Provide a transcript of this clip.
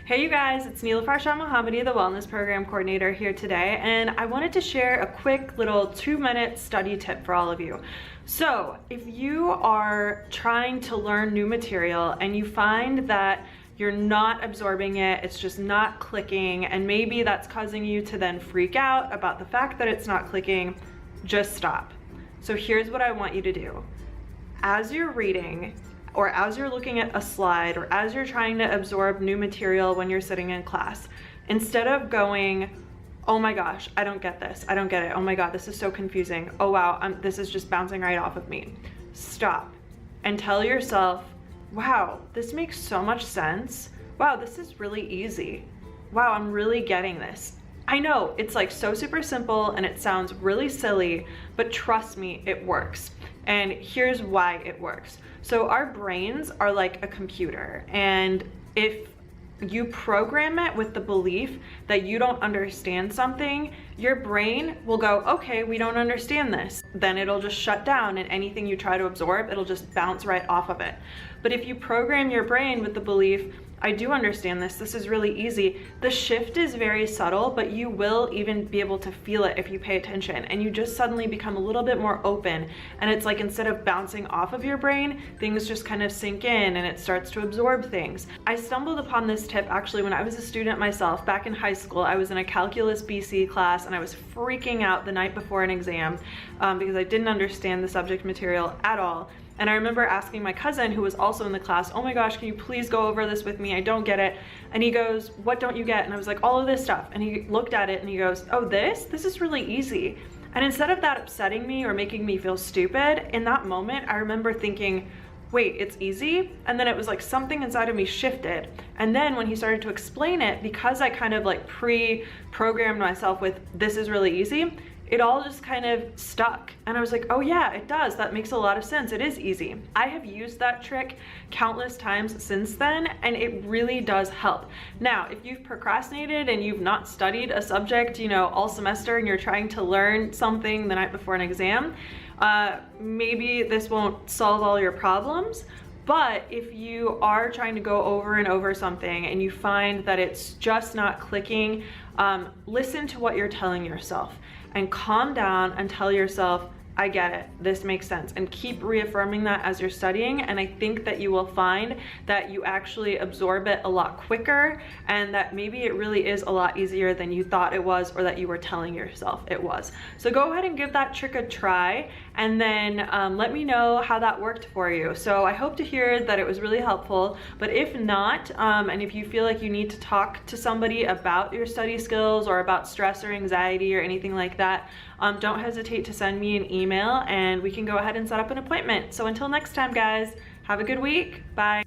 Hey you guys, it's Neelafar Shah Mohammadi, the Wellness Program Coordinator here today, and I wanted to share a quick little 2-minute study tip for all of you. So if you are trying to learn new material and you find that you're not absorbing it, it's just not clicking, and maybe that's causing you to then freak out about the fact that it's not clicking, just stop. So here's what I want you to do. As you're reading, or as you're looking at a slide, or as you're trying to absorb new material when you're sitting in class, instead of going, oh my gosh, I don't get this, I don't get it, oh my god, this is so confusing, oh wow, this is just bouncing right off of me. Stop and tell yourself, wow, this makes so much sense. Wow, this is really easy. Wow, I'm really getting this. I know it's like so super simple and it sounds really silly, but trust me, it works. And here's why it works. So our brains are like a computer, and if you program it with the belief that you don't understand something, your brain will go, okay, we don't understand this. Then it'll just shut down, and anything you try to absorb, it'll just bounce right off of it. But if you program your brain with the belief, I do understand this, this is really easy, the shift is very subtle, but you will even be able to feel it if you pay attention, and you just suddenly become a little bit more open, and it's like instead of bouncing off of your brain, things just kind of sink in and it starts to absorb things. I stumbled upon this tip actually when I was a student myself back in high school. I was in a calculus BC class and I was freaking out the night before an exam because I didn't understand the subject material at all. And I remember asking my cousin, who was also in the class, oh my gosh, can you please go over this with me? I don't get it. And he goes, what don't you get? And I was like, all of this stuff. And he looked at it and he goes, oh, this is really easy. And instead of that upsetting me or making me feel stupid, in that moment, I remember thinking, wait, it's easy? And then it was like something inside of me shifted. And then when he started to explain it, because I kind of like pre-programmed myself with this is really easy, it all just kind of stuck. And I was like, oh yeah, it does. That makes a lot of sense. It is easy. I have used that trick countless times since then, and it really does help. Now, if you've procrastinated and you've not studied a subject, all semester, and you're trying to learn something the night before an exam, maybe this won't solve all your problems. But if you are trying to go over and over something and you find that it's just not clicking, listen to what you're telling yourself and calm down and tell yourself, I get it, this makes sense, and keep reaffirming that as you're studying. And I think that you will find that you actually absorb it a lot quicker, and that maybe it really is a lot easier than you thought it was, or that you were telling yourself it was. So go ahead and give that trick a try, and then let me know how that worked for you. So I hope to hear that it was really helpful, but if not, and if you feel like you need to talk to somebody about your study skills or about stress or anxiety or anything like that, don't hesitate to send me an email and we can go ahead and set up an appointment. So until next time, guys, have a good week. Bye.